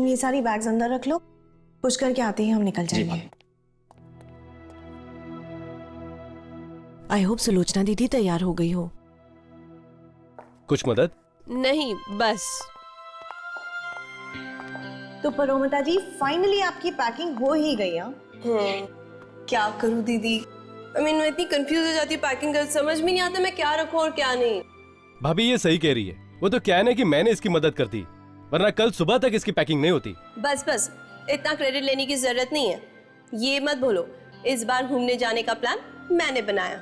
ये सारी बैग्स अंदर रख लो, पुश करके आते ही हम निकल जाएंगे। आई होप सुलोचना दीदी तैयार हो गई हो। कुछ मदद? नहीं, बस। तो परोमिता जी, फाइनली आपकी पैकिंग हो ही गई। क्या करूं दीदी, मैं इतनी कंफ्यूज हो जाती हूँ पैकिंग कर, समझ में नहीं आता मैं क्या रखूं और क्या नहीं। भाभी ये सही कह रही है, वो तो क्या है ना कि मैंने इसकी मदद कर दी, वरना कल सुबह तक इसकी पैकिंग नहीं होती। बस बस, इतना क्रेडिट लेने की जरूरत नहीं है। ये मत भूलो, इस बार घूमने जाने का प्लान मैंने बनाया।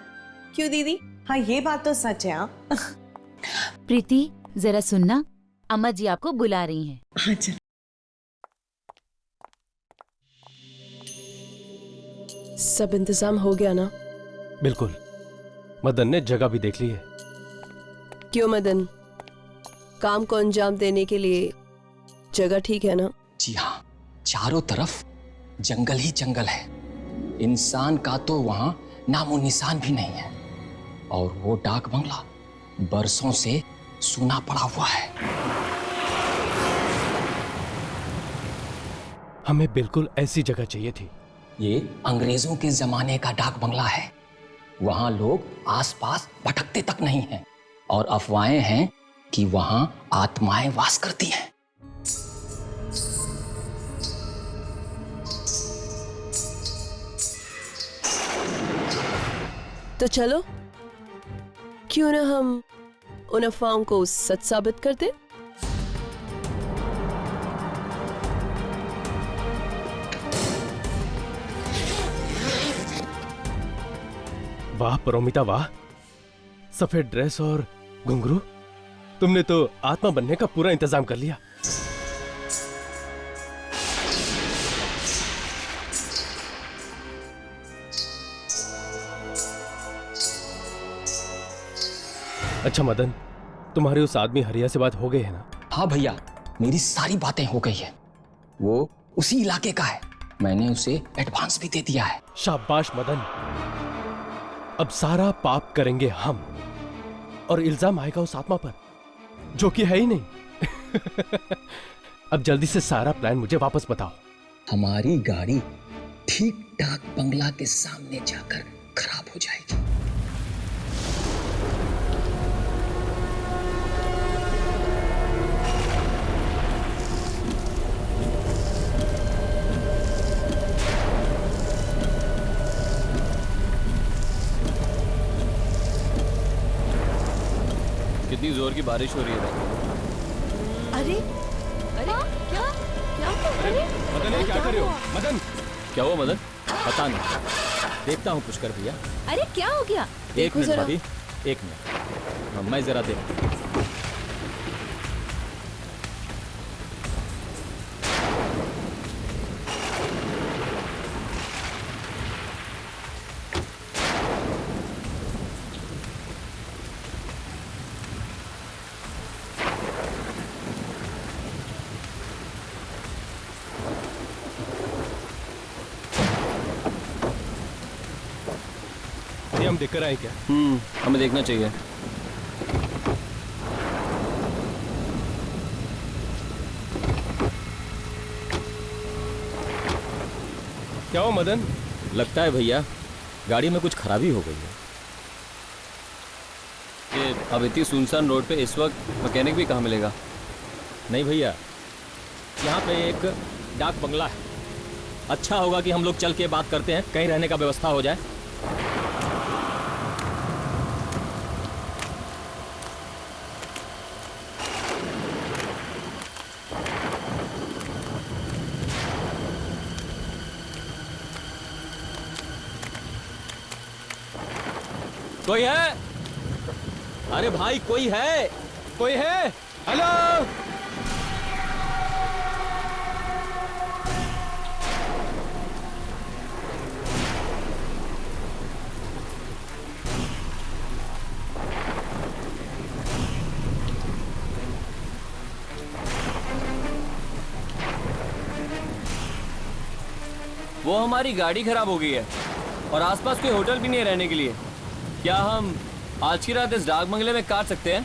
क्यों दीदी? हाँ, ये बात तो सच है। प्रीति, जरा सुनना, अम्मा जी आपको बुला रही हैं। अच्छा। सब इंतजाम हो गया ना? बिल्कुल, मदन ने जगह भी देख ली है। क्यों मदन, काम को अंजाम देने के लिए जगह ठीक है ना? जी हाँ, चारों तरफ जंगल ही जंगल है, इंसान का तो वहां नामो निशान भी नहीं है, और वो डाक बंगला बरसों से सूना पड़ा हुआ है। हमें बिल्कुल ऐसी जगह चाहिए थी। ये अंग्रेजों के जमाने का डाक बंगला है, वहां लोग आसपास भटकते तक नहीं हैं, और अफवाहें हैं कि वहां आत्माएं वास करती हैं। तो चलो, क्यों ना हम उन अफवाहों को सच साबित कर दें? वाह परोमिता वाह, सफेद ड्रेस और घुंघरू, तुमने तो आत्मा बनने का पूरा इंतजाम कर लिया। अच्छा मदन, तुम्हारे उस आदमी हरिया से बात हो गई है ना? हाँ भैया, मेरी सारी बातें हो गई है, वो उसी इलाके का है, मैंने उसे एडवांस भी दे दिया है। शाबाश मदन, अब सारा पाप करेंगे हम, और इल्जाम आएगा उस आत्मा पर जो कि है ही नहीं। अब जल्दी से सारा प्लान मुझे वापस बताओ। हमारी गाड़ी ठीक डाक बंगला के सामने जाकर खराब हो जाएगी। कितनी जोर की बारिश हो रही है। अरे अरे क्या क्या अरे मदन ये क्या कर रहे हो? मदन क्या हुआ मदन? पता नहीं, देखता हूँ पुष्कर भैया। अरे क्या हो गया? एक मिनट भाभी, एक मिनट, मैं जरा देख। ये हम देखकर आए क्या? हमें देखना चाहिए। क्या हो मदन? लगता है भैया गाड़ी में कुछ खराबी हो गई है। ये अब इतनी सुनसान रोड पे इस वक्त मैकेनिक भी कहाँ मिलेगा? नहीं भैया, यहाँ पे एक डाक बंगला है, अच्छा होगा कि हम लोग चल के बात करते हैं, कहीं रहने का व्यवस्था हो जाए। कोई है? अरे भाई कोई है? कोई है? हेलो? वो हमारी गाड़ी खराब हो गई है और आसपास कोई होटल भी नहीं है रहने के लिए। क्या हम आज की रात इस डाक बंगले में काट सकते हैं?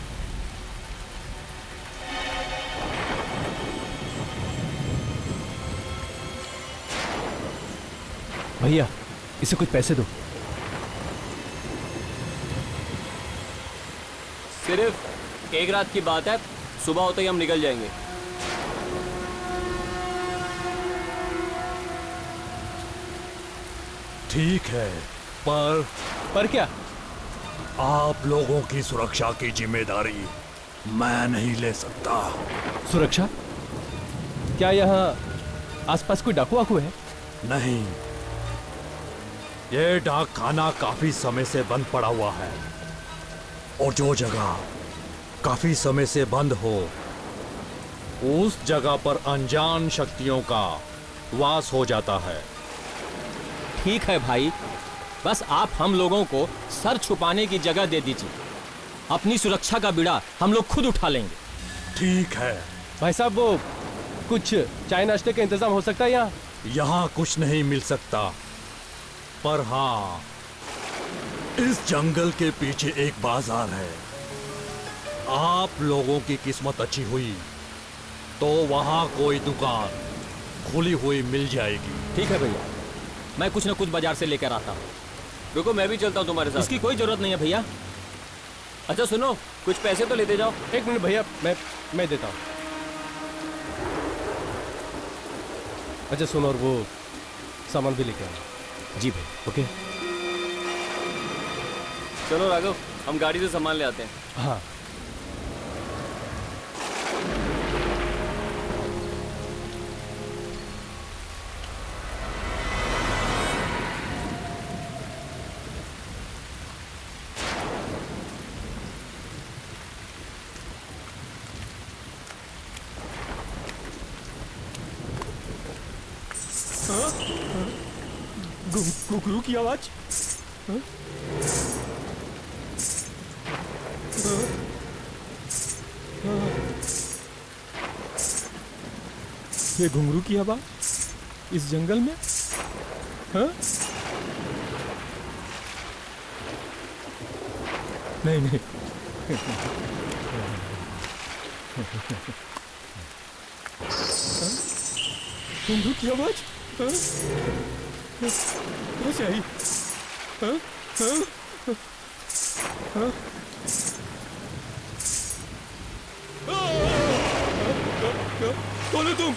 भैया इसे कुछ पैसे दो। सिर्फ एक रात की बात है, सुबह होते ही हम निकल जाएंगे। ठीक है, पर क्या? आप लोगों की सुरक्षा की जिम्मेदारी मैं नहीं ले सकता। सुरक्षा? क्या यहाँ आसपास कोई डाकू वाकू है? नहीं, ये डाक खाना काफी समय से बंद पड़ा हुआ है, और जो जगह काफी समय से बंद हो उस जगह पर अनजान शक्तियों का वास हो जाता है। ठीक है भाई, बस आप हम लोगों को सर छुपाने की जगह दे दीजिए। अपनी सुरक्षा का बीड़ा हम लोग खुद उठा लेंगे। ठीक है भाई साहब, वो कुछ चाय नाश्ते का इंतजाम हो सकता है यहाँ? यहाँ कुछ नहीं मिल सकता, पर हाँ, इस जंगल के पीछे एक बाजार है। आप लोगों की किस्मत अच्छी हुई तो वहां कोई दुकान खुली हुई मिल जाएगी। ठीक है भैया, मैं कुछ ना कुछ बाजार से लेकर आता हूँ। रुको, मैं भी चलता हूँ तुम्हारे साथ। इसकी कोई जरूरत नहीं है भैया। अच्छा सुनो, कुछ पैसे तो लेते जाओ। एक मिनट भैया, मैं देता हूँ। अच्छा सुनो, और वो सामान भी लेके आना। जी भाई। ओके। चलो राघव, हम गाड़ी से सामान ले आते हैं। हाँ। घुघरू की आवाज। ये घुंघरू की आवाज इस जंगल में? हाँ? नहीं नहीं, घुंघरू की आवाज कैसे आई? हाँ? हाँ? हाँ? कौन है तुम?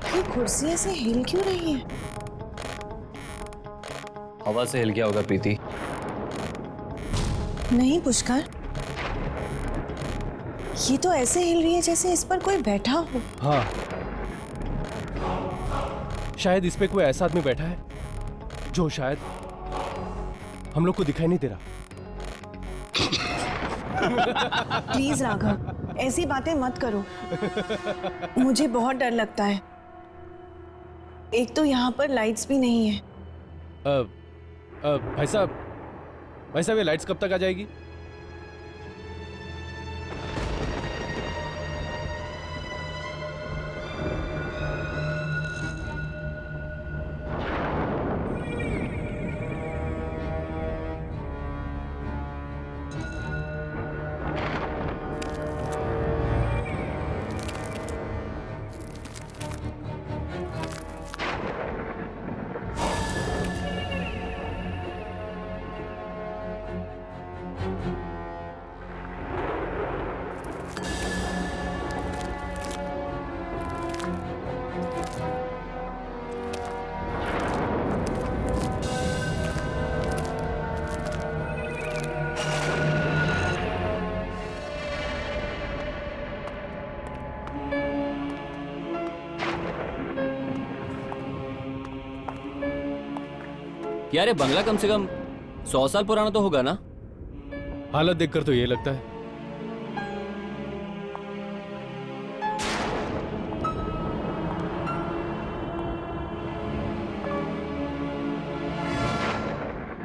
ये कुर्सी ऐसे हिल क्यों रही है? हवा से हिल गया होगा प्रीति। नहीं पुष्कर, ये तो ऐसे हिल रही है जैसे इस पर कोई बैठा हो। हाँ, शायद इस पे कोई ऐसा आदमी बैठा है जो शायद हम लोग को दिखाई नहीं दे रहा। प्लीज राघव, ऐसी बातें मत करो। मुझे बहुत डर लगता है। एक तो यहाँ पर लाइट्स भी नहीं है। भाई साहब ये लाइट्स कब तक आ जाएगी? यार ये बंगला कम से कम 100 साल पुराना तो होगा ना? हालत देखकर तो ये लगता है।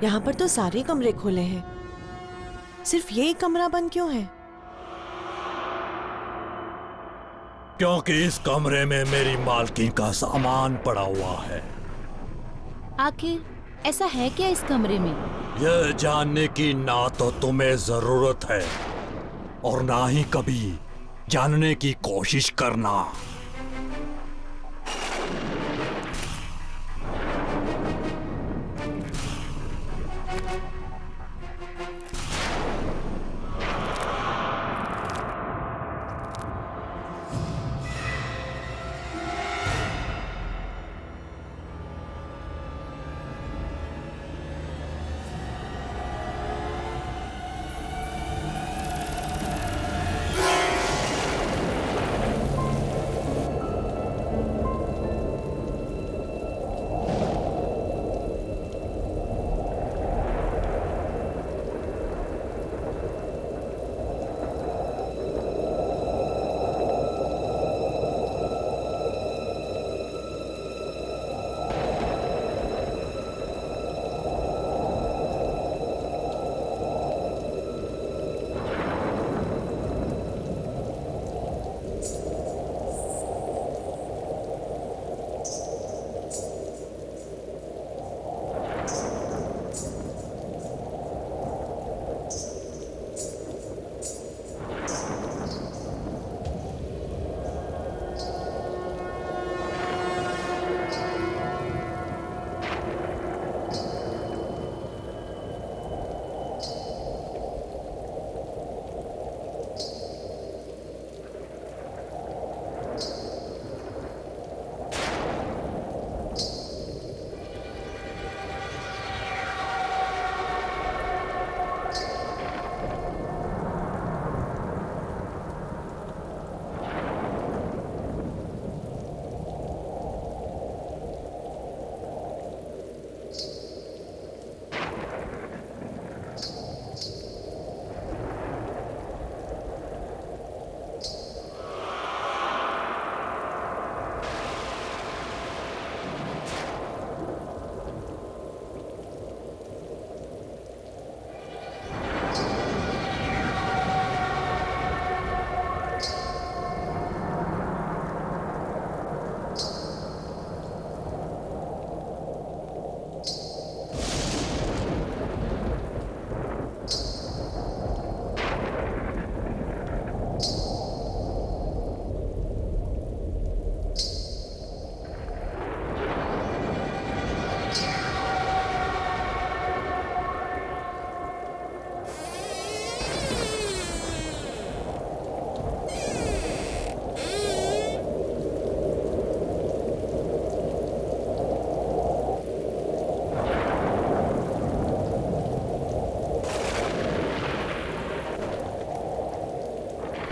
यहाँ पर तो सारे कमरे खुले हैं, सिर्फ ये एक कमरा बंद क्यों है? क्योंकि इस कमरे में मेरी मालकिन का सामान पड़ा हुआ है। आखिर ऐसा है क्या इस कमरे में? यह जानने की ना तो तुम्हें जरूरत है और ना ही कभी जानने की कोशिश करना।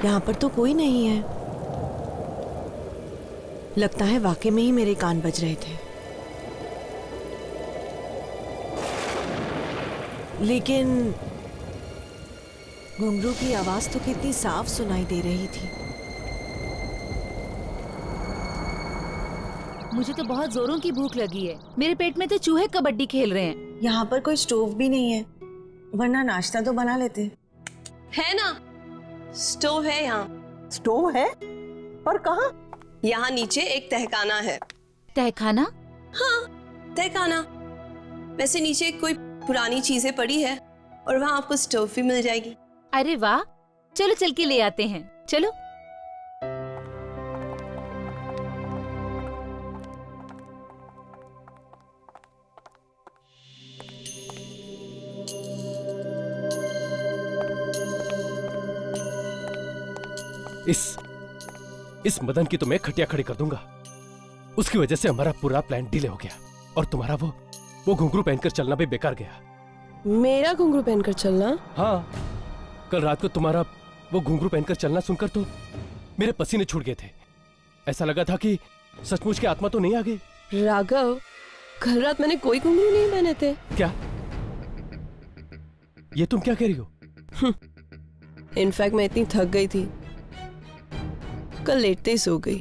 यहाँ पर तो कोई नहीं है। लगता है वाकई में ही मेरे कान बज रहे थे। लेकिन घुंघरू की आवाज तो कितनी साफ सुनाई दे रही थी। मुझे तो बहुत जोरों की भूख लगी है। मेरे पेट में तो चूहे कबड्डी खेल रहे हैं। यहाँ पर कोई स्टोव भी नहीं है, वरना नाश्ता तो बना लेते। है ना, स्टोव है यहाँ। स्टोव है? पर कहाँ? यहाँ नीचे एक तहखाना है। तहखाना? हाँ, तहखाना। वैसे नीचे कोई पुरानी चीजें पड़ी है और वहाँ आपको स्टोव भी मिल जाएगी। अरे वाह, चलो चल के ले आते हैं। चलो। इस मदन की तो मैं खटिया खड़ी कर दूंगा। उसकी वजह से हमारा पूरा प्लान डिले हो गया और तुम्हारा वो घुंघरू पहनकर चलना भी बेकार गया। मेरा घुंघरू पहनकर चलना? हाँ, कल रात को तुम्हारा वो घुंघरू पहनकर चलना सुनकर तो मेरे पसीने छूट गए थे। ऐसा लगा था कि सचमुच की आत्मा तो नहीं आ गई। राघव, कल रात मैंने कोई घुंघरू नहीं पहने थे। क्या? ये तुम क्या कह रही हो? इनफैक्ट मैं इतनी थक गई थी, कल लेटते ही सो गई।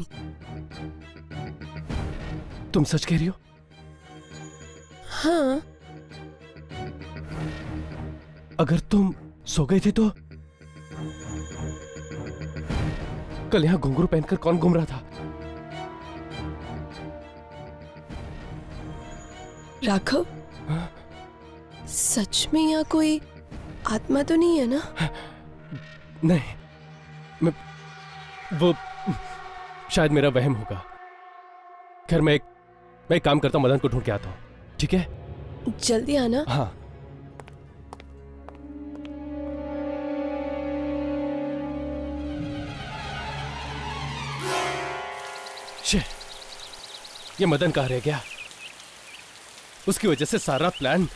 तुम सच कह रही हो? हाँ। अगर तुम सो गई थी तो कल यहां घुंघरू पहनकर कौन घूम रहा था? राघव, सच में यहाँ कोई आत्मा तो नहीं है ना? नहीं, वो शायद मेरा वहम होगा। खैर मैं एक काम करता हूं, मदन को ढूंढ के आता हूं, ठीक है? जल्दी आना। हाँ। शे, ये मदन कहाँ रह गया? उसकी वजह से सारा प्लान।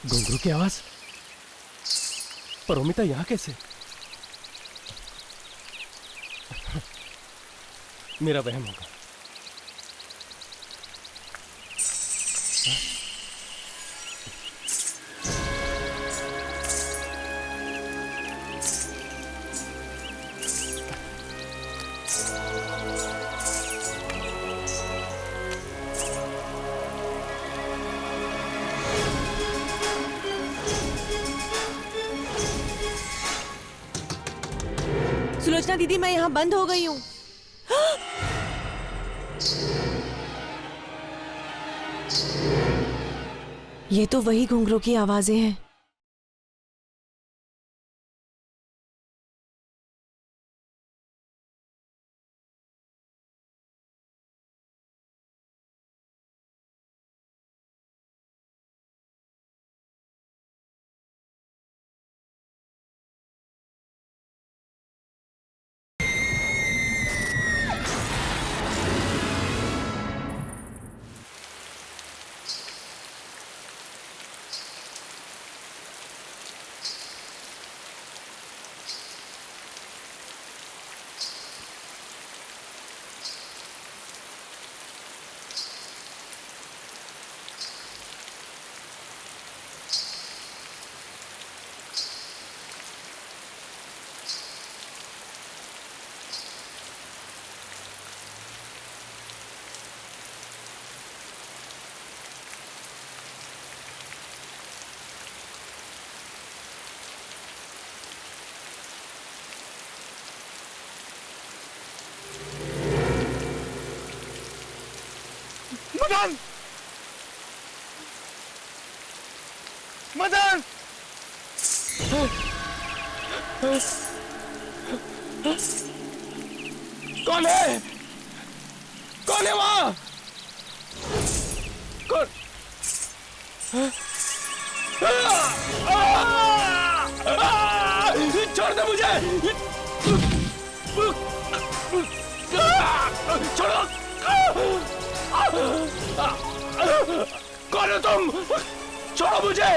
घुंघरू की आवाज? पर अमिता यहां कैसे? मेरा वहम होगा। सुलोचना दीदी, मैं यहाँ बंद हो गई हूँ। ये तो वही घुंघरू की आवाजें हैं। मदन! मदन! कौन है? कौन है वहां? कौन? छोड़ दे मुझे! छोड़ो! कौन हो तुम? छोड़ो मुझे!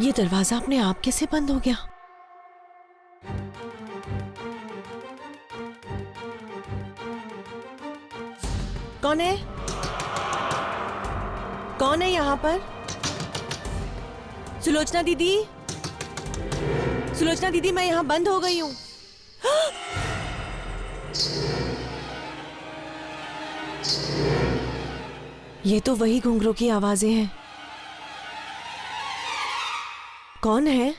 ये दरवाजा अपने आप कैसे बंद हो गया? कौन है? कौन है यहाँ पर? सुलोचना दीदी, सुलोचना दीदी, मैं यहाँ बंद हो गई हूँ। ये तो वही घुंघरू की आवाजें हैं। कौन है?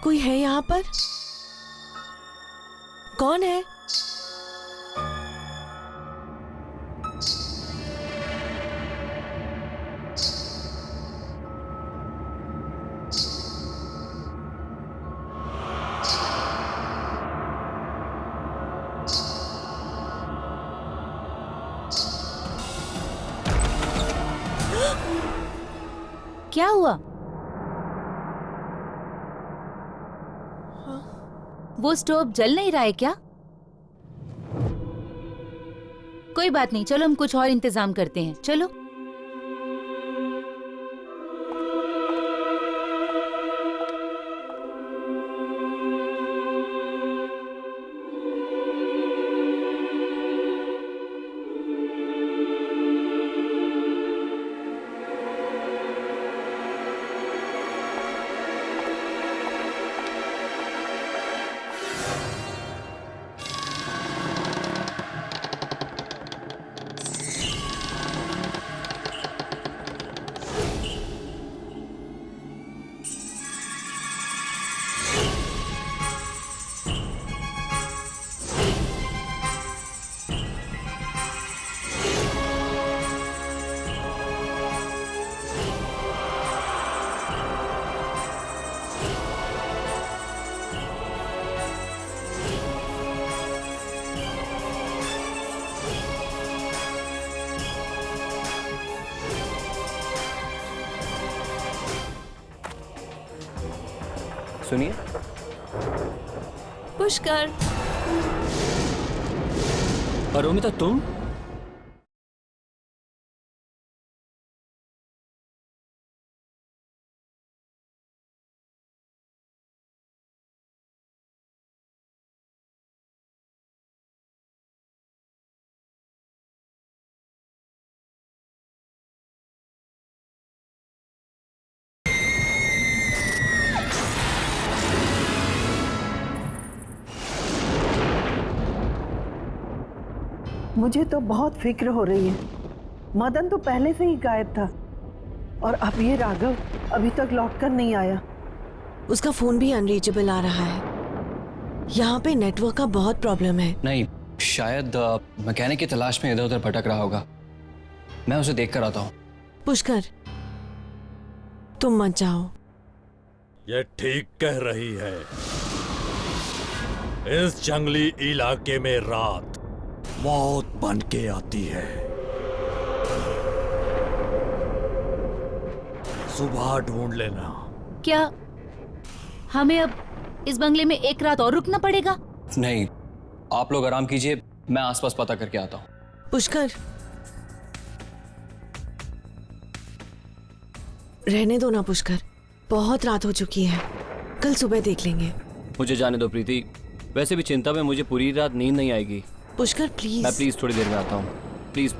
कोई है यहाँ पर? कौन है? क्या हुआ? वो स्टोव जल नहीं रहा है क्या? कोई बात नहीं, चलो हम कुछ और इंतजाम करते हैं। चलो। सुनिए। पुष्कर, अरोमिता तुम? मुझे तो बहुत फिक्र हो रही है। मदन तो पहले से ही गायब था और अब ये राघव अभी तक लौट कर नहीं आया। उसका फोन भी अनरीचेबल आ रहा है। यहाँ पे नेटवर्क का बहुत प्रॉब्लम है। नहीं, शायद मैकेनिक की तलाश में इधर उधर भटक रहा होगा। मैं उसे देख कर आता हूँ। पुष्कर, तुम मत जाओ। ये ठीक कह रही है। इस जंगली इलाके में रात मौत बन के आती है। सुबह ढूंढ लेना। क्या हमें अब इस बंगले में एक रात और रुकना पड़ेगा? नहीं, आप लोग आराम कीजिए, मैं आसपास पता करके आता हूँ। पुष्कर, रहने दो ना पुष्कर, बहुत रात हो चुकी है, कल सुबह देख लेंगे। मुझे जाने दो प्रीति, वैसे भी चिंता में मुझे पूरी रात नींद नहीं आएगी। पुष्कर प्लीज। मैं प्लीज थोड़ी देर में आता हूँ, प्लीज।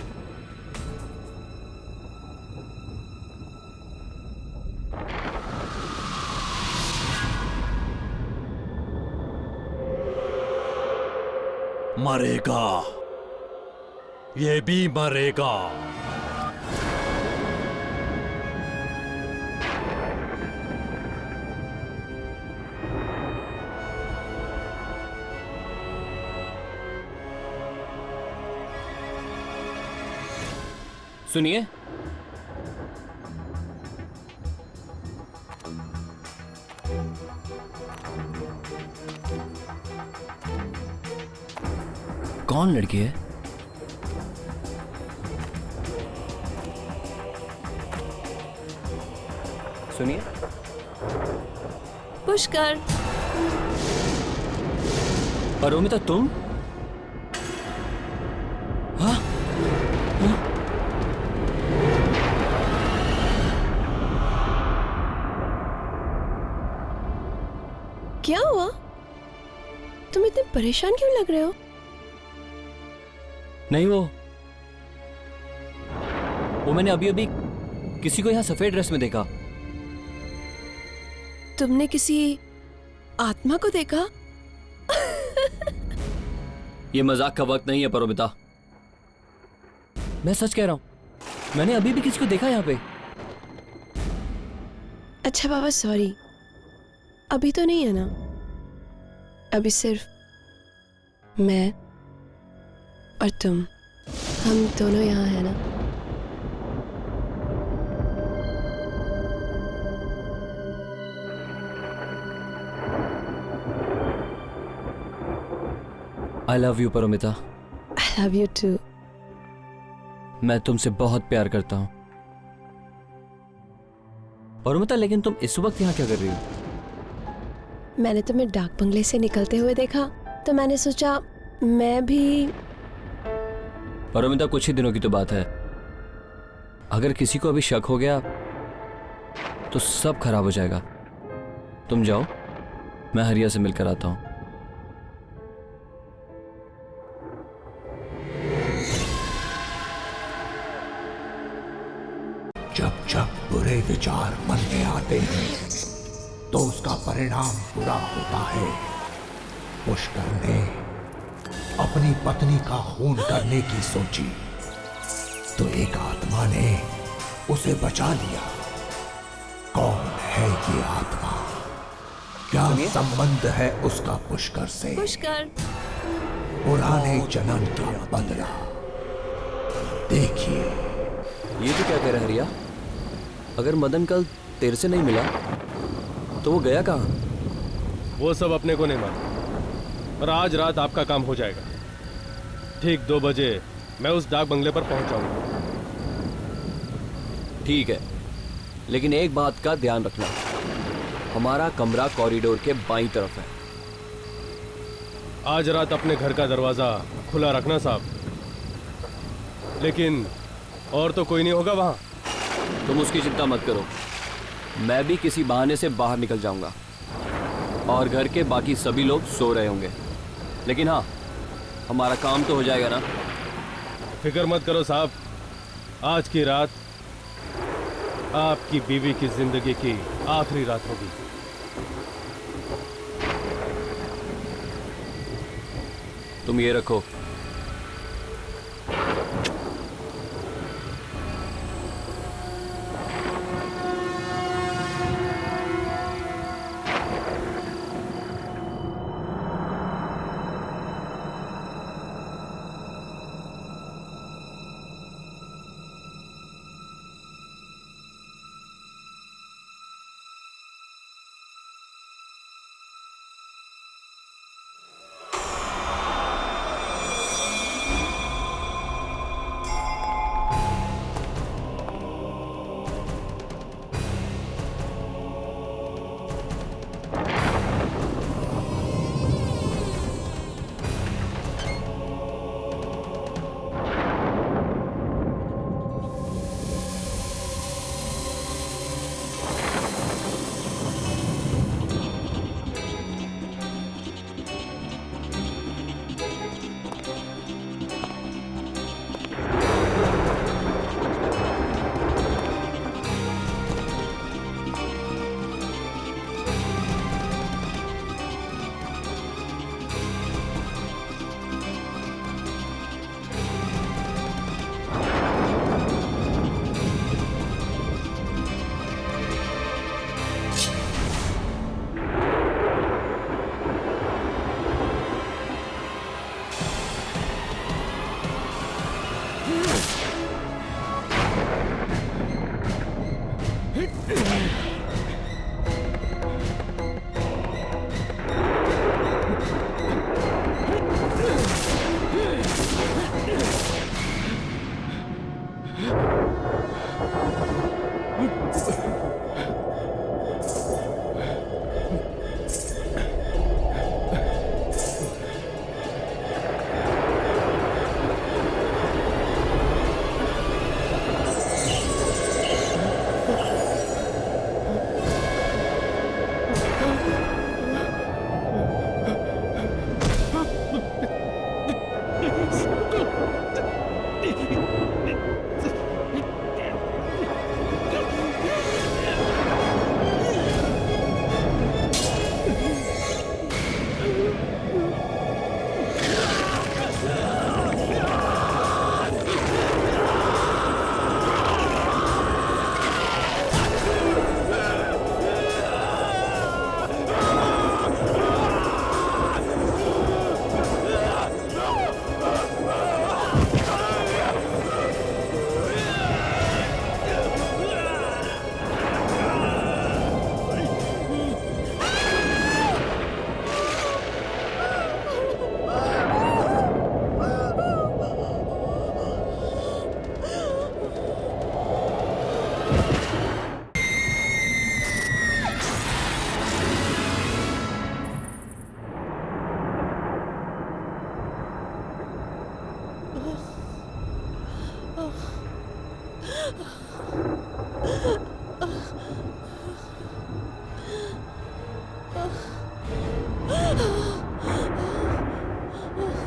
मरेगा, ये भी मरेगा। सुनिए, कौन लड़की है? सुनिए। पुष्कर, अरोमिता तुम? हाँ? क्या हुआ? तुम इतने परेशान क्यों लग रहे हो? नहीं, वो मैंने अभी अभी किसी को यहाँ सफेद ड्रेस में देखा। तुमने किसी आत्मा को देखा? ये मजाक का वक्त नहीं है परोमिता, मैं सच कह रहा हूं। मैंने अभी भी किसी को देखा यहाँ पे। अच्छा बाबा, सॉरी, अभी तो नहीं है ना? अभी सिर्फ मैं और तुम, हम दोनों यहाँ है ना? I love you Paromita. I love you too. मैं तुमसे बहुत प्यार करता हूं। और बता, लेकिन तुम इस वक्त यहाँ क्या कर रही हो? मैंने तुम्हें डाक बंगले से निकलते हुए देखा तो मैंने सोचा मैं भी। और अमिता, कुछ ही दिनों की तो बात है। अगर किसी को अभी शक हो गया तो सब खराब हो जाएगा। तुम जाओ, मैं हरिया से मिलकर आता हूं। जब जब बुरे विचार मन में आते हैं तो उसका परिणाम बुरा होता है। पुष्कर ने अपनी पत्नी का खून करने की सोची तो एक आत्मा ने उसे बचा लिया। कौन है ये आत्मा? क्या संबंध है उसका पुष्कर से? पुष्कर, पुराने जन्म का बदला। देखिए। ये तो क्या कह रहा है हरिया? अगर मदन कल तेरे से नहीं मिला तो वो गया कहाँ? वो सब अपने को नहीं मालूम, पर आज रात आपका काम हो जाएगा। ठीक 2 बजे मैं उस डाक बंगले पर पहुंच जाऊंगा। ठीक है, लेकिन एक बात का ध्यान रखना, हमारा कमरा कॉरिडोर के बाईं तरफ है। आज रात अपने घर का दरवाजा खुला रखना साहब, लेकिन और तो कोई नहीं होगा वहां। तुम उसकी चिंता मत करो, मैं भी किसी बहाने से बाहर निकल जाऊंगा और घर के बाकी सभी लोग सो रहे होंगे। लेकिन हाँ, हमारा काम तो हो जाएगा ना। फिक्र मत करो साहब, आज की रात आपकी बीवी की जिंदगी की आखिरी रात होगी। तुम ये रखो।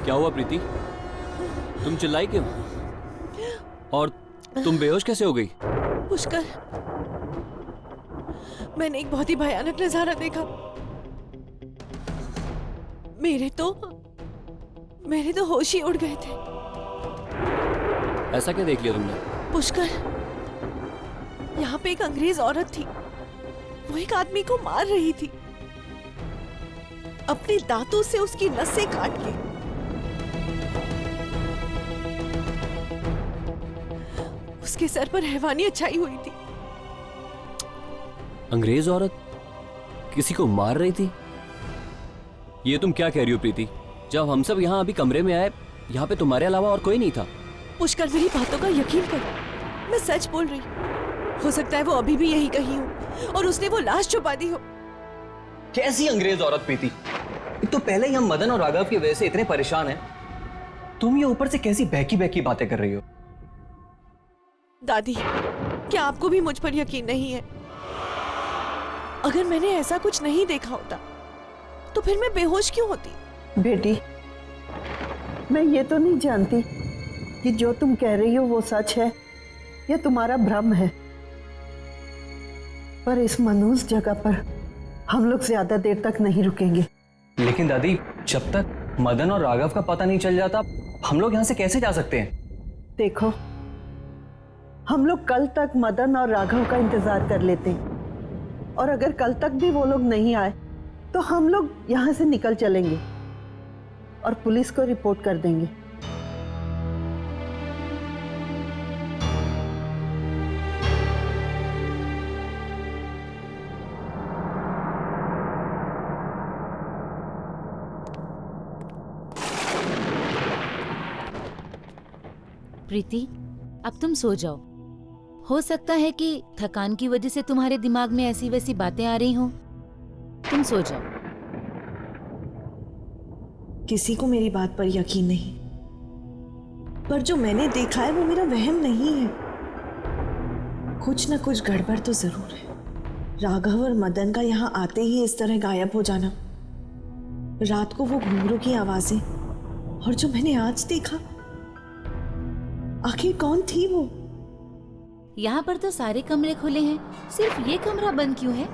क्या हुआ प्रीति? तुम चिल्लाई क्यों? और तुम बेहोश कैसे हो गई? पुष्कर, मैंने एक बहुत ही भयानक नजारा देखा। मेरे तो होश ही उड़ गए थे। ऐसा क्या देख लिया तुमने? पुष्कर, यहाँ पे एक अंग्रेज औरत थी। वो एक आदमी को मार रही थी, अपने दांतों से उसकी नसें काट के। उसके सर पर हैवानियत छाई हुई थी। अंग्रेज औरत किसी को मार रही थी? ये तुम क्या कह रही हो प्रीति? जब हम सब यहाँ अभी कमरे में आए, यहाँ पे तुम्हारे अलावा और कोई नहीं था। पुष्कर, मेरी बातों का यकीन कर, मैं सच बोल रही। हो सकता है वो अभी भी यही कहीं हो और उसने वो लाश छुपा दी हो। कैसी अंग्रेज औरत प्रीति? एक तो पहले ही हम मदन और राघव की वजह से इतने परेशान हैं, तुम ये ऊपर से कैसी बहकी बहकी बातें कर रही हो? दादी, क्या आपको भी मुझ पर यकीन नहीं है? अगर मैंने ऐसा कुछ नहीं देखा होता तो फिर मैं बेहोश क्यों होती? बेटी, मैं ये तो नहीं जानती कि जो तुम कह रही हो वो सच है या तुम्हारा भ्रम है, पर इस मनहूस जगह पर हम लोग ज्यादा देर तक नहीं रुकेंगे। लेकिन दादी, जब तक मदन और राघव का पता नहीं चल जाता, हम लोग यहाँ से कैसे जा सकते हैं? देखो, हम लोग कल तक मदन और राघव का इंतजार कर लेते हैं, और अगर कल तक भी वो लोग नहीं आए तो हम लोग यहाँ से निकल चलेंगे और पुलिस को रिपोर्ट कर देंगे। प्रीति, अब तुम सो जाओ। हो सकता है कि थकान की वजह से तुम्हारे दिमाग में ऐसी वैसी बातें आ रही हों। तुम सो जाओ। किसी को मेरी बात पर यकीन नहीं, पर जो मैंने देखा है वो मेरा वहम नहीं है। कुछ न कुछ गड़बड़ तो जरूर है। राघव और मदन का यहाँ आते ही इस तरह गायब हो जाना, रात को वो घुंघरू की आवाजें, और जो मैंने आज देखा, आखिर कौन थी वो? यहाँ पर तो सारे कमरे खुले हैं, सिर्फ ये कमरा बंद क्यों है?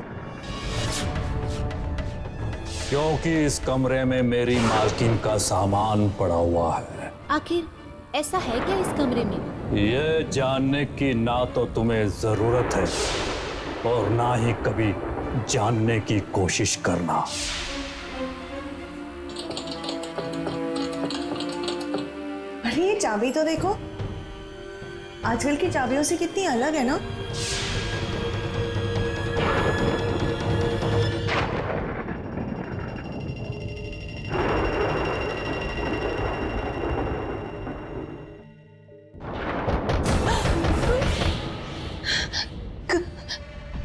क्योंकि इस कमरे में मेरी मालकिन का सामान पड़ा हुआ है। आखिर ऐसा है क्या इस कमरे में? ये जानने की ना तो तुम्हें जरूरत है और ना ही कभी जानने की कोशिश करना। अरे ये चाबी तो देखो, आजकल की चाबियों से कितनी अलग है ना।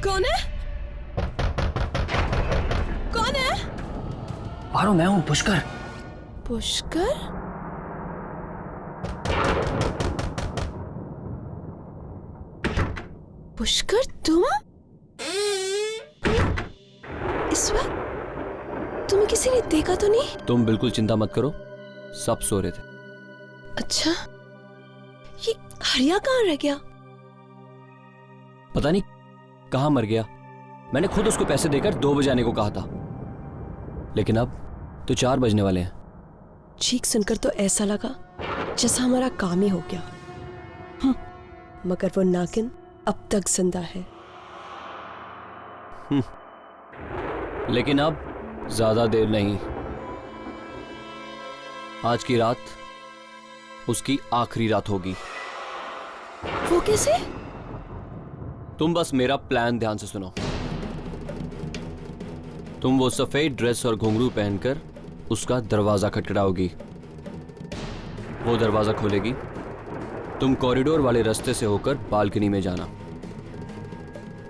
कौन है? कौन है? पारो, मैं हूं पुष्कर। पुष्कर? पुष्कर, तुम? इस वक्त तुम्हें किसी ने देखा तो नहीं? तुम बिल्कुल चिंता मत करो, सब सो रहे थे। अच्छा, ये हरिया कहाँ रह गया? पता नहीं कहाँ मर गया। मैंने खुद उसको पैसे देकर 2 बजे आने को कहा था, लेकिन अब तो 4 बजने वाले हैं। चीख सुनकर तो ऐसा लगा जैसा हमारा काम ही हो गया। मगर वो नागिन अब तक जिंदा है। लेकिन अब ज्यादा देर नहीं। आज की रात उसकी आखिरी रात होगी। वो कैसे? तुम बस मेरा प्लान ध्यान से सुनो। तुम वो सफेद ड्रेस और घुंघरू पहनकर उसका दरवाजा खटखटाओगी। वो दरवाजा खोलेगी, तुम कॉरिडोर वाले रास्ते से होकर बालकनी में जाना।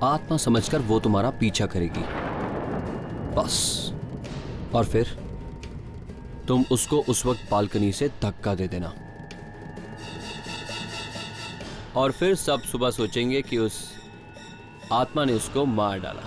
आत्मा समझकर वो तुम्हारा पीछा करेगी, बस। और फिर तुम उसको उस वक्त बालकनी से धक्का दे देना। और फिर सब सुबह सोचेंगे कि उस आत्मा ने उसको मार डाला।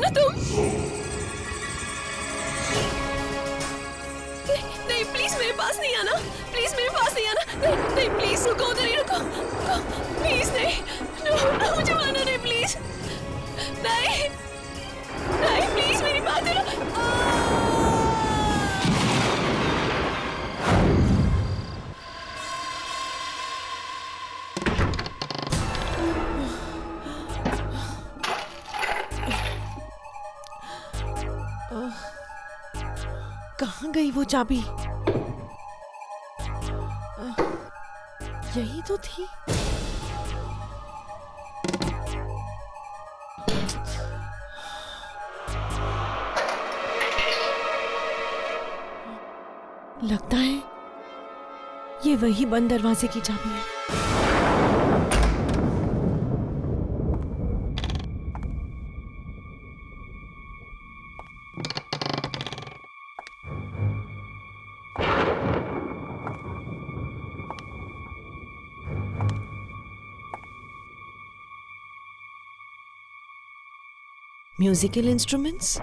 ना तुम? नहीं प्लीज मेरे पास नहीं आना, प्लीज मेरे पास नहीं आना, नहीं नहीं प्लीज रुको, उधर ही रुको, प्लीज नहीं, मुझे मारना नहीं प्लीज, नहीं नहीं प्लीज मेरी बात सुनो। कहाँ गई वो चाबी? यही तो थी। लगता है ये वही बंद दरवाजे की चाबी है। म्यूजिकल इंस्ट्रूमेंट्स,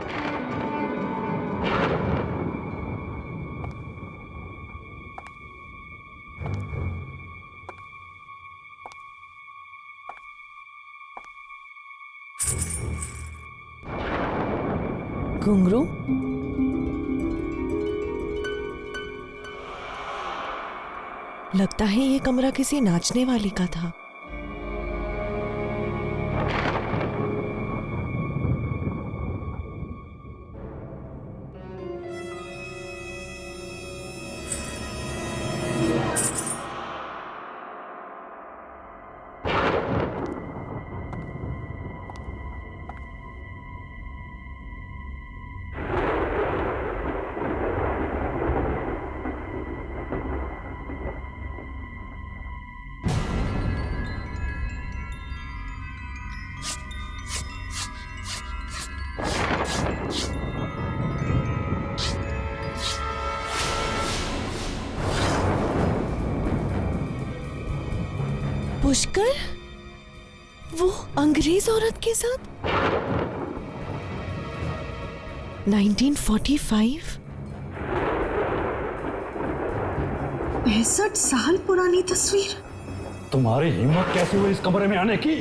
घुंघरू, लगता है ये कमरा किसी नाचने वाली का था। पुष्कर, वो अंग्रेज औरत के साथ 1945? 65 साल पुरानी तस्वीर। तुम्हारी हिम्मत कैसे हुई इस कमरे में आने की?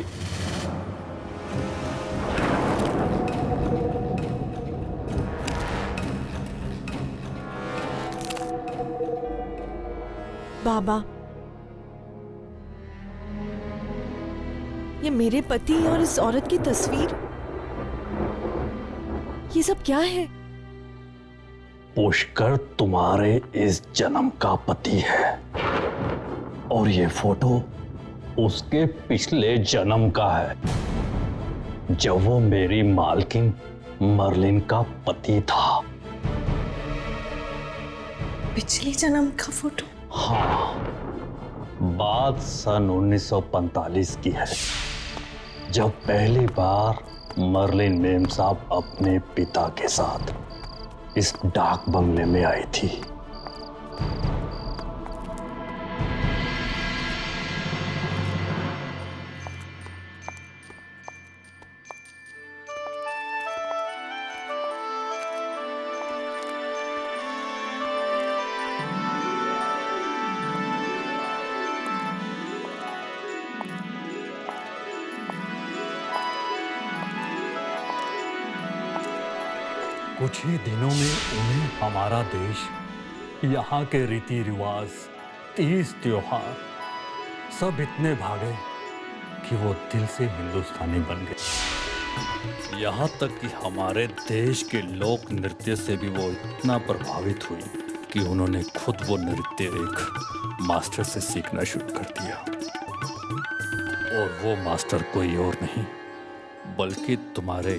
बाबा, ये मेरे पति और इस औरत की तस्वीर, ये सब क्या है? पुष्कर तुम्हारे इस जन्म का पति है और ये फोटो उसके पिछले जन्म का है, जब वो मेरी मालकिन मर्लिन का पति था। पिछले जन्म का फोटो? हाँ, बात सन 1945 की है, जब पहली बार मर्लिन मेम साहब अपने पिता के साथ इस डाक बंगले में आई थी। कुछ ही दिनों में उन्हें हमारा देश, यहाँ के रीति रिवाज, तीज त्योहार सब इतने भागे कि वो दिल से हिंदुस्तानी बन गए। यहाँ तक कि हमारे देश के लोक नृत्य से भी वो इतना प्रभावित हुई कि उन्होंने खुद वो नृत्य एक मास्टर से सीखना शुरू कर दिया। और वो मास्टर कोई और नहीं बल्कि तुम्हारे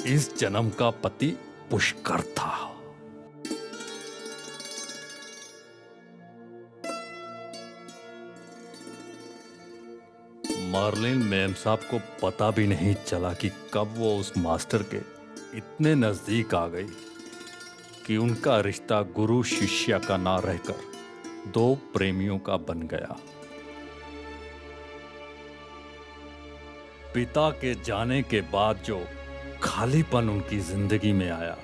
इस जन्म का पति पुष्कर था। मर्लिन मेम साहब को पता भी नहीं चला कि कब वो उस मास्टर के इतने नजदीक आ गई कि उनका रिश्ता गुरु शिष्य का ना रहकर दो प्रेमियों का बन गया। पिता के जाने के बाद जो खालीपन उनकी जिंदगी में आया,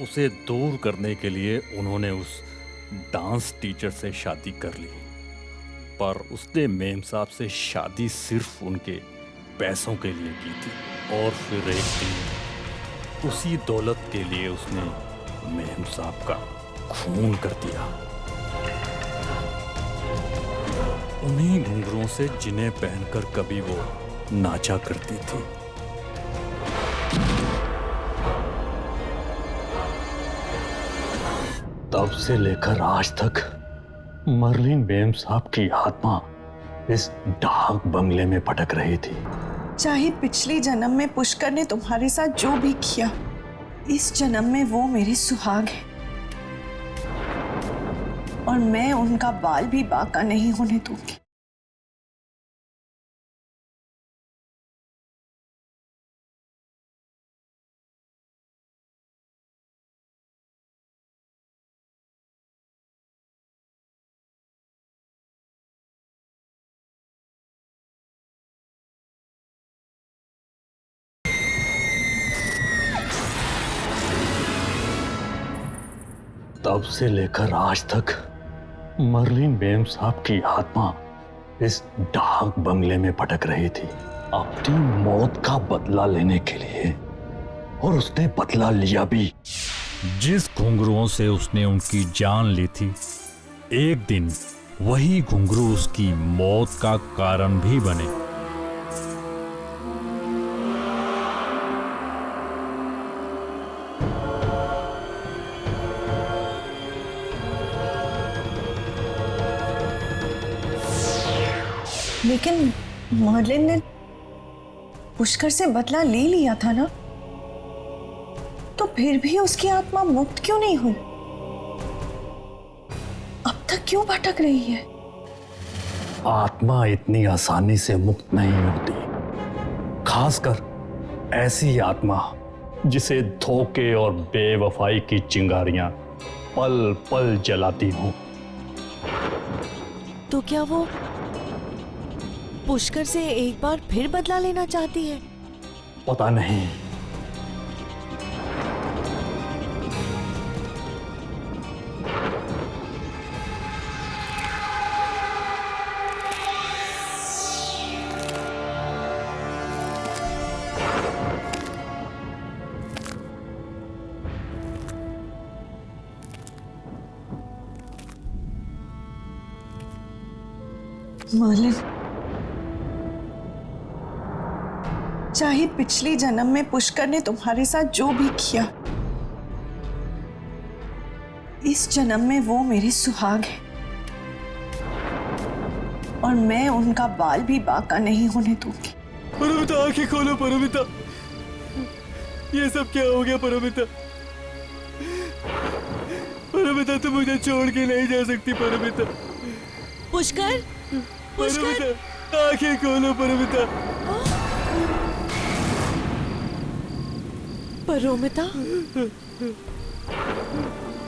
उसे दूर करने के लिए उन्होंने उस डांस टीचर से शादी कर ली। पर उसने मेम साहब से शादी सिर्फ उनके पैसों के लिए की थी। और फिर एक दिन उसी दौलत के लिए उसने मेम साहब का खून कर दिया। उन्हीं घुंघरुओं से जिन्हें पहनकर कभी वो नाचा करती थी। तब से लेकर आज तक मर्लिन मेम साहब की आत्मा इस डाक बंगले में भटक रही थी। चाहे पिछले जन्म में पुष्कर ने तुम्हारे साथ जो भी किया, इस जन्म में वो मेरे सुहाग हैं और मैं उनका बाल भी बाका नहीं होने दूंगी। तब से लेकर आज तक मर्लिन मेम साहब की आत्मा इस डाक बंगले में भटक रही थी, अपनी मौत का बदला लेने के लिए। और उसने बदला लिया भी। जिस घुंघरुओं से उसने उनकी जान ली थी, एक दिन वही घुंघरू उसकी मौत का कारण भी बने। लेकिन मर्लिन ने पुष्कर से बदला ले लिया था ना, तो फिर भी उसकी आत्मा मुक्त क्यों नहीं हुई? अब तक क्यों भटक रही है? आत्मा इतनी आसानी से मुक्त नहीं होती, खासकर ऐसी आत्मा जिसे धोखे और बेवफाई की चिंगारियां पल पल जलाती हों। तो क्या वो पुष्कर से एक बार फिर बदला लेना चाहती है? पता नहीं। मर्लिन, चाहे पिछले जन्म में पुष्कर ने तुम्हारे साथ जो भी किया, इस जन्म में वो मेरे सुहाग हैं और मैं उनका बाल भी बाका नहीं होने दूंगी। परमिता, आंखें खोलो परमिता। ये सब क्या हो गया परमिता? परमिता, तुम मुझे छोड़ के नहीं जा सकती परमिता। पुष्कर, पुष्कर, आंखें खोलो परमिता। परोमिता,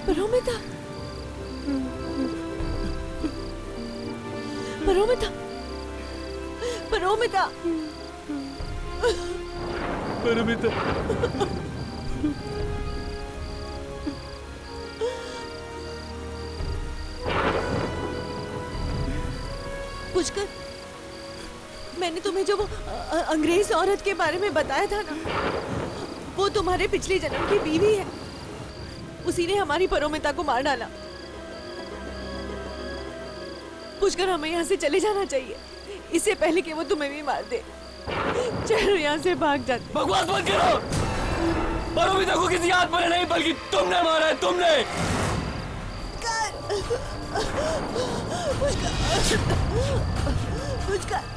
परोमिता, परोमिता, परोमिता, परमिता। पुष्कर, मैंने तुम्हें जो वो अंग्रेज औरत के बारे में बताया था ना, वो तुम्हारे पिछले जन्म की बीवी है। उसी ने हमारी परोमिता को मार डाला। पुष्कर, हमें यहाँ से चले जाना चाहिए, इससे पहले कि वो तुम्हें भी मार दे। चलो यहाँ से भाग जाते। बकवास मत करो। परोमिता को किसी आत्मा ने नहीं बल्कि तुमने मारा है, तुमने। पुष्कर,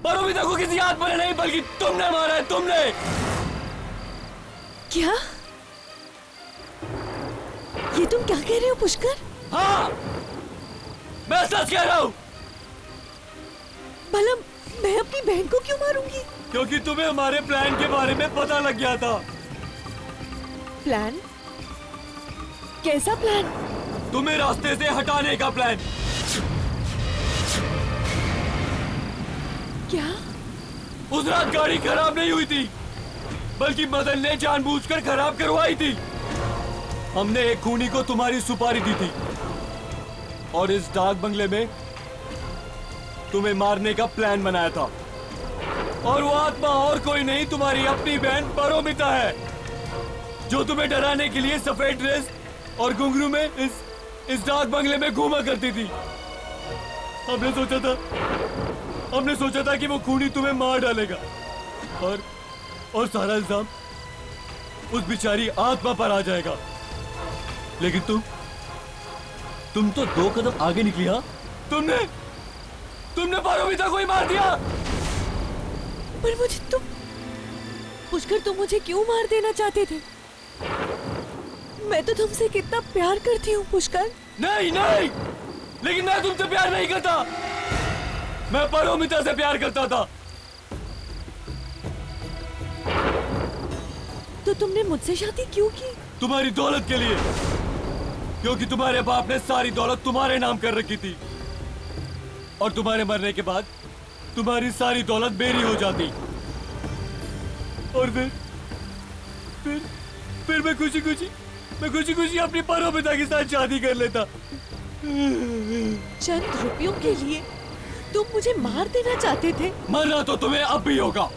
परोमिता को किसी आत्मा ने नहीं बल्कि तुमने मारा है, तुमने। क्या? ये तुम क्या कह रहे हो पुष्कर? हाँ, मैं सच कह रहा हूँ। भला मैं अपनी बहन को क्यों मारूंगी? क्योंकि तुम्हें हमारे प्लान के बारे में पता लग गया था। प्लान? कैसा प्लान? तुम्हें रास्ते से हटाने का प्लान। क्या? उस रात गाड़ी खराब नहीं हुई थी, बल्कि मदन ने जानबूझकर खराब करवाई थी। हमने एक खूनी को तुम्हारी सुपारी दी थी और इस डाक बंगले में तुम्हें मारने का प्लान बनाया था। और वो आत्मा और कोई नहीं, तुम्हारी अपनी बहन परोमिता है, जो तुम्हें डराने के लिए सफेद ड्रेस और घुंघरू में इस डाक बंगले में घूमा करती थी। हमने सोचा था कि वो खूनी तुम्हें मार डालेगा और सारा इल्जाम उस बेचारी आत्मा पर आ जाएगा। लेकिन तुम तो 2 कदम आगे निकली। हाँ, तुमने परोमिता को ही मार दिया। पर पुष्कर, तुम मुझे क्यों मार देना चाहते थे? मैं तो तुमसे कितना प्यार करती हूँ पुष्कर। नहीं, लेकिन मैं तुमसे प्यार नहीं करता। मैं परोमिता से प्यार करता था। तो तुमने मुझसे शादी क्यों की? तुम्हारी दौलत के लिए, क्योंकि तुम्हारे बाप ने सारी दौलत तुम्हारे नाम कर रखी थी और तुम्हारे मरने के बाद तुम्हारी सारी दौलत मेरी हो जाती। और फिर मैं खुशी खुशी अपनी परोमिता के साथ शादी कर लेता। चंद रुपयों के लिए तुम मुझे मार देना चाहते थे? मरना तो तुम्हें अब भी होगा।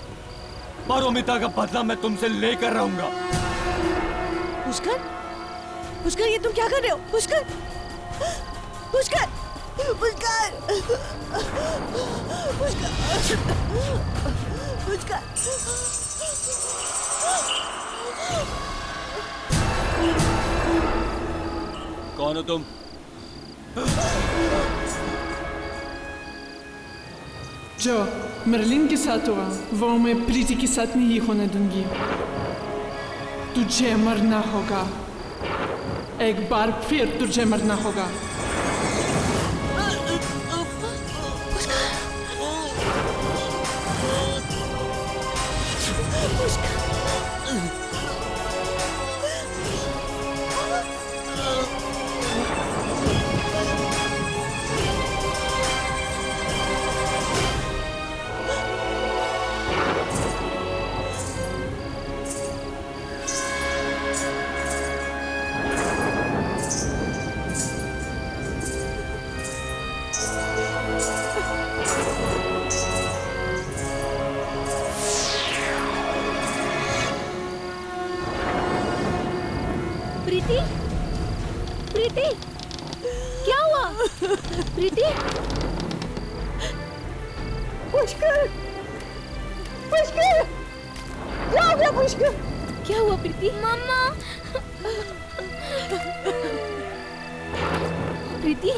परोमिता का बदला मैं तुमसे लेकर रहूंगा। पुष्कर, ये तुम क्या कर रहे हो? पुष्कर! कौन हो तुम? जो मर्लिन के साथ हुआ वो मैं प्रीति के साथ नहीं होने दूंगी। तुझे मरना होगा, एक बार फिर तुझे मरना होगा। प्रीति, क्या हुआ? प्रीति, पुष्कर, क्या हो गया पुष्कर? क्या हुआ प्रीति? मम्मा! प्रीति,